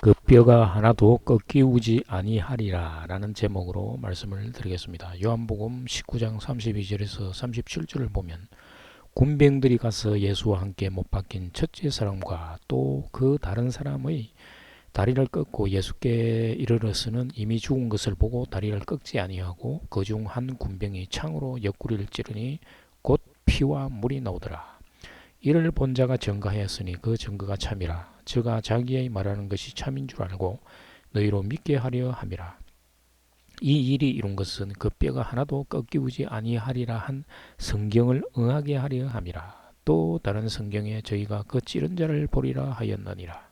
그 뼈가 하나도 꺾이우지 아니하리라 라는 제목으로 말씀을 드리겠습니다. 요한복음 19장 32절에서 37절을 보면 군병들이 가서 예수와 함께 못 박힌 첫째 사람과 또 그 다른 사람의 다리를 꺾고 예수께 이르러서는 이미 죽은 것을 보고 다리를 꺾지 아니하고 그 중 한 군병이 창으로 옆구리를 찌르니 곧 피와 물이 나오더라. 이를 본 자가 증거하였으니 그 증거가 참이라. 저가 자기의 말하는 것이 참인 줄 알고 너희로 믿게 하려 함이라. 이 일이 이룬 것은 그 뼈가 하나도 꺾이우지 아니하리라 한 성경을 응하게 하려 함이라. 또 다른 성경에 저희가 그 찌른 자를 보리라 하였느니라.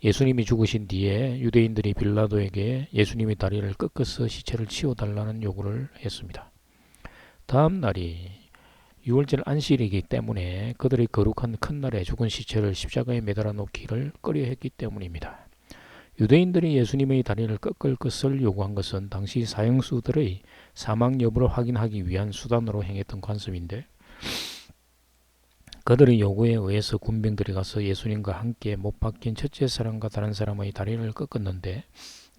예수님이 죽으신 뒤에 유대인들이 빌라도에게 예수님의 다리를 꺾어서 시체를 치워달라는 요구를 했습니다. 다음 날이 유월절 안식일이기 때문에 그들의 거룩한 큰 날에 죽은 시체를 십자가에 매달아 놓기를 꺼려했기 때문입니다. 유대인들이 예수님의 다리를 꺾을 것을 요구한 것은 당시 사형수들의 사망 여부를 확인하기 위한 수단으로 행했던 관습인데, 그들의 요구에 의해서 군병들이 가서 예수님과 함께 못 박힌 첫째 사람과 다른 사람의 다리를 꺾었는데,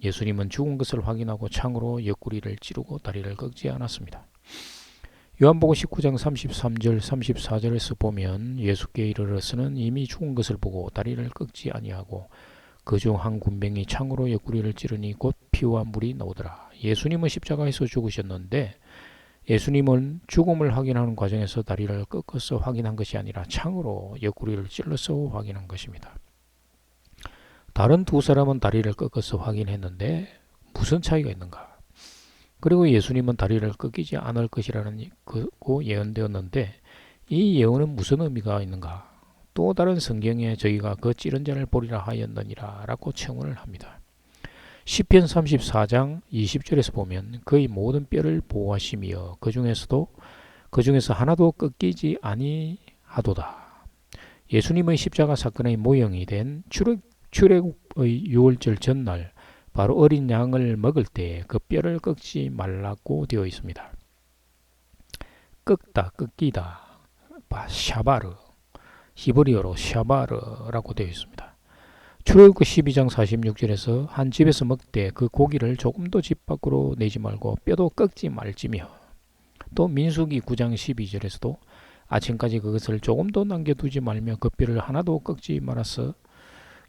예수님은 죽은 것을 확인하고 창으로 옆구리를 찌르고 다리를 꺾지 않았습니다. 요한복음 19장 33절 34절에서 보면 예수께 이르러서는 이미 죽은 것을 보고 다리를 꺾지 아니하고 그 중 한 군병이 창으로 옆구리를 찌르니 곧 피와 물이 나오더라. 예수님은 십자가에서 죽으셨는데 예수님은 죽음을 확인하는 과정에서 다리를 꺾어서 확인한 것이 아니라 창으로 옆구리를 찔러서 확인한 것입니다. 다른 두 사람은 다리를 꺾어서 확인했는데 무슨 차이가 있는가? 그리고 예수님은 다리를 꺾이지 않을 것이라는 거 예언되었는데 이 예언은 무슨 의미가 있는가? 또 다른 성경에 저희가 그 찌른 자를 보리라 하였느니라 라고 청원을 합니다. 시편 34장 20절에서 보면 그의 모든 뼈를 보호하시며 그 중에서 하나도 꺾이지 아니하도다. 예수님의 십자가 사건의 모형이 된 출애굽의 유월절 전날 바로 어린 양을 먹을 때 그 뼈를 꺾지 말라고 되어 있습니다. 꺾다, 꺾이다, 샤바르, 히브리어로 샤바르라고 되어 있습니다. 출애굽 12장 46절에서 한 집에서 먹되 그 고기를 조금도 집 밖으로 내지 말고 뼈도 꺾지 말지며, 또 민수기 9장 12절에서도 아침까지 그것을 조금도 남겨두지 말며 그 뼈를 하나도 꺾지 말아서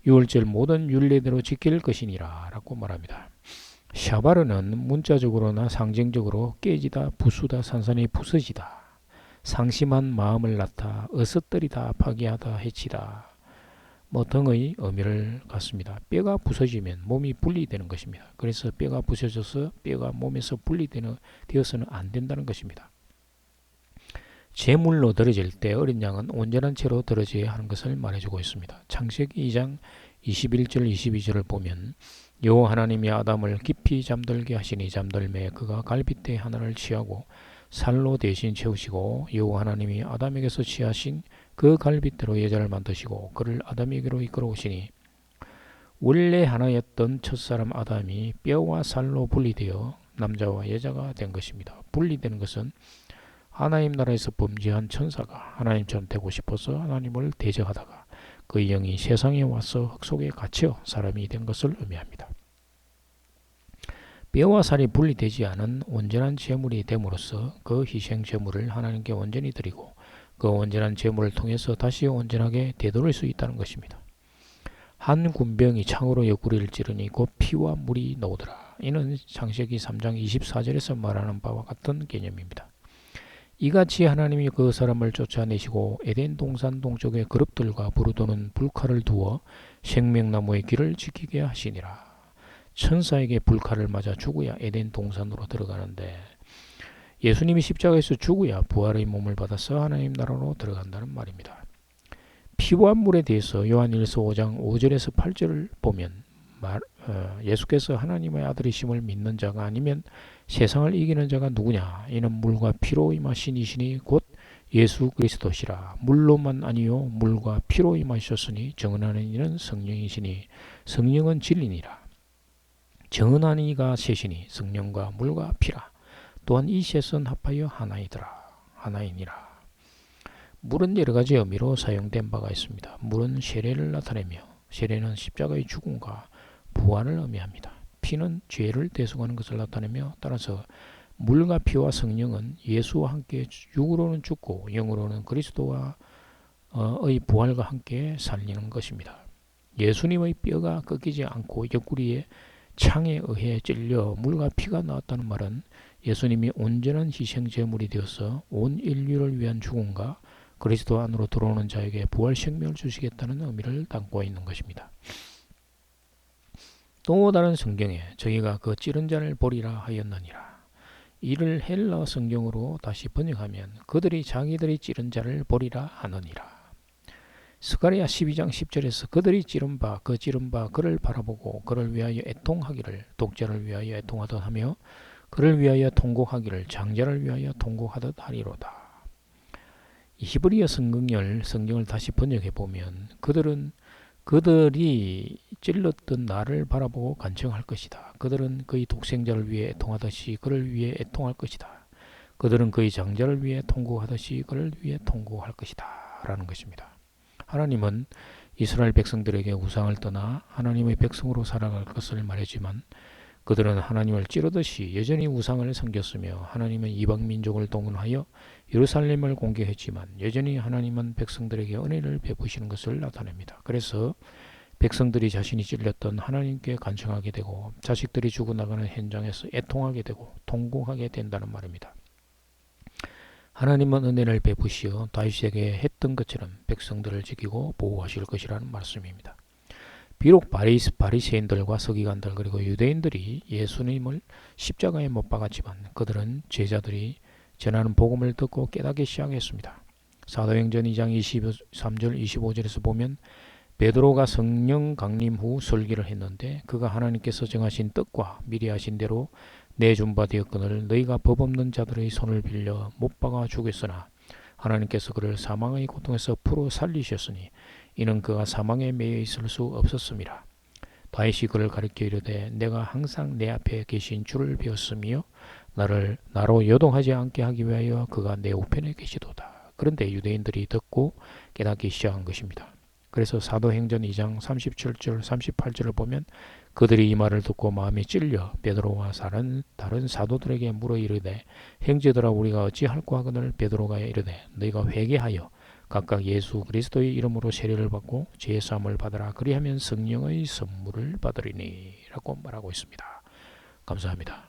유월절 모든 율례대로 지킬 것이니라 라고 말합니다. 샤바르는 문자적으로나 상징적으로 깨지다, 부수다, 산산이 부서지다, 상심한 마음을 낳다, 어슷떠리다, 파괴하다, 해치다 등의 의미를 갖습니다. 뼈가 부서지면 몸이 분리되는 것입니다. 그래서 뼈가 부서져서 뼈가 몸에서 분리되어서는 안 된다는 것입니다. 제물로 드려질 때 어린 양은 온전한 채로 드려져야 하는 것을 말해주고 있습니다. 창세기 2장 21절 22절을 보면 여호와 하나님이 아담을 깊이 잠들게 하시니 잠들매 그가 갈빗대 하나를 취하고 살로 대신 채우시고 여호와 하나님이 아담에게서 취하신 그 갈빗대로 여자를 만드시고 그를 아담에게로 이끌어오시니 원래 하나였던 첫사람 아담이 뼈와 살로 분리되어 남자와 여자가 된 것입니다. 분리되는 것은 하나님 나라에서 범죄한 천사가 하나님처럼 되고 싶어서 하나님을 대적하다가 그 영이 세상에 와서 흙 속에 갇혀 사람이 된 것을 의미합니다. 뼈와 살이 분리되지 않은 온전한 제물이 됨으로써 그 희생 제물을 하나님께 온전히 드리고 그 온전한 제물을 통해서 다시 온전하게 되돌릴 수 있다는 것입니다. 한 군병이 창으로 옆구리를 찌르니 곧 피와 물이 나오더라. 이는 창세기 3장 24절에서 말하는 바와 같은 개념입니다. 이같이 하나님이 그 사람을 쫓아내시고 에덴 동산 동쪽에 그룹들과 부르도는 불칼을 두어 생명나무의 길을 지키게 하시니라. 천사에게 불칼을 맞아 죽어야 에덴 동산으로 들어가는데 예수님이 십자가에서 죽어야 부활의 몸을 받아서 하나님 나라로 들어간다는 말입니다. 피와 물에 대해서 요한일서 5장 5절에서 8절을 보면 예수께서 하나님의 아들이심을 믿는 자가 아니면 세상을 이기는 자가 누구냐? 이는 물과 피로 임하신 이시니 곧 예수 그리스도시라. 물로만 아니요 물과 피로 임하셨으니 정언하는 이는 성령이시니 성령은 진리니라. 정언하는 이가 셋이니 성령과 물과 피라. 또한 이 셋은 합하여 하나이니라. 물은 여러 가지 의미로 사용된 바가 있습니다. 물은 세례를 나타내며 세례는 십자가의 죽음과 부활을 의미합니다. 피는 죄를 대속하는 것을 나타내며 따라서 물과 피와 성령은 예수와 함께 육으로는 죽고 영으로는 그리스도와의 부활과 함께 살리는 것입니다. 예수님의 뼈가 꺾이지 않고 옆구리에 창에 의해 찔려 물과 피가 나왔다는 말은 예수님이 온전한 희생 제물이 되어서 온 인류를 위한 죽음과 그리스도 안으로 들어오는 자에게 부활 생명을 주시겠다는 의미를 담고 있는 것입니다. 또 다른 성경에 저희가 그 찌른 자를 보리라 하였느니라. 이를 헬라 성경으로 다시 번역하면 그들이 자기들이 찌른 자를 보리라 하느니라. 스가랴 12장 10절에서 그들이 찌른 바 그를 바라보고 그를 위하여 애통하기를 독자를 위하여 애통하듯 하며 그를 위하여 통곡하기를 장자를 위하여 통곡하듯 하리로다. 히브리어 성경을 다시 번역해 보면 그들이 찔렀던 나를 바라보고 간청할 것이다. 그들은 그의 독생자를 위해 애통하듯이 그를 위해 애통할 것이다. 그들은 그의 장자를 위해 통곡하듯이 그를 위해 통곡할 것이다. 라는 것입니다. 하나님은 이스라엘 백성들에게 우상을 떠나 하나님의 백성으로 살아갈 것을 말했지만 그들은 하나님을 찌르듯이 여전히 우상을 섬겼으며 하나님은 이방 민족을 동원하여 예루살렘을 공격했지만 여전히 하나님은 백성들에게 은혜를 베푸시는 것을 나타냅니다. 그래서 백성들이 자신이 찔렸던 하나님께 간청하게 되고 자식들이 죽어나가는 현장에서 애통하게 되고 통곡하게 된다는 말입니다. 하나님은 은혜를 베푸시어 다윗에게 했던 것처럼 백성들을 지키고 보호하실 것이라는 말씀입니다. 비록 바리새인들과 서기관들 그리고 유대인들이 예수님을 십자가에 못 박았지만 그들은 제자들이 전하는 복음을 듣고 깨닫기 시작했습니다. 사도행전 2장 23절 25절에서 보면 베드로가 성령 강림 후 설교를 했는데 그가 하나님께서 정하신 뜻과 미리 하신 대로 내준 바 되었거늘 너희가 법 없는 자들의 손을 빌려 못 박아 죽였으나 하나님께서 그를 사망의 고통에서 풀어 살리셨으니 이는 그가 사망에 매여 있을 수 없었음이라. 다윗이 그를 가리켜 이르되 내가 항상 내 앞에 계신 주를 배웠으며 나로 요동하지 않게 하기 위하여 그가 내 우편에 계시도다. 그런데 유대인들이 듣고 깨닫기 시작한 것입니다. 그래서 사도행전 2장 37절 38절을 보면 그들이 이 말을 듣고 마음이 찔려 베드로와 다른 사도들에게 물어 이르되 형제들아 우리가 어찌할꼬 하거늘 베드로가 이르되 너희가 회개하여 각각 예수 그리스도의 이름으로 세례를 받고 제사함을 받으라. 그리하면 성령의 선물을 받으리니 라고 말하고 있습니다. 감사합니다.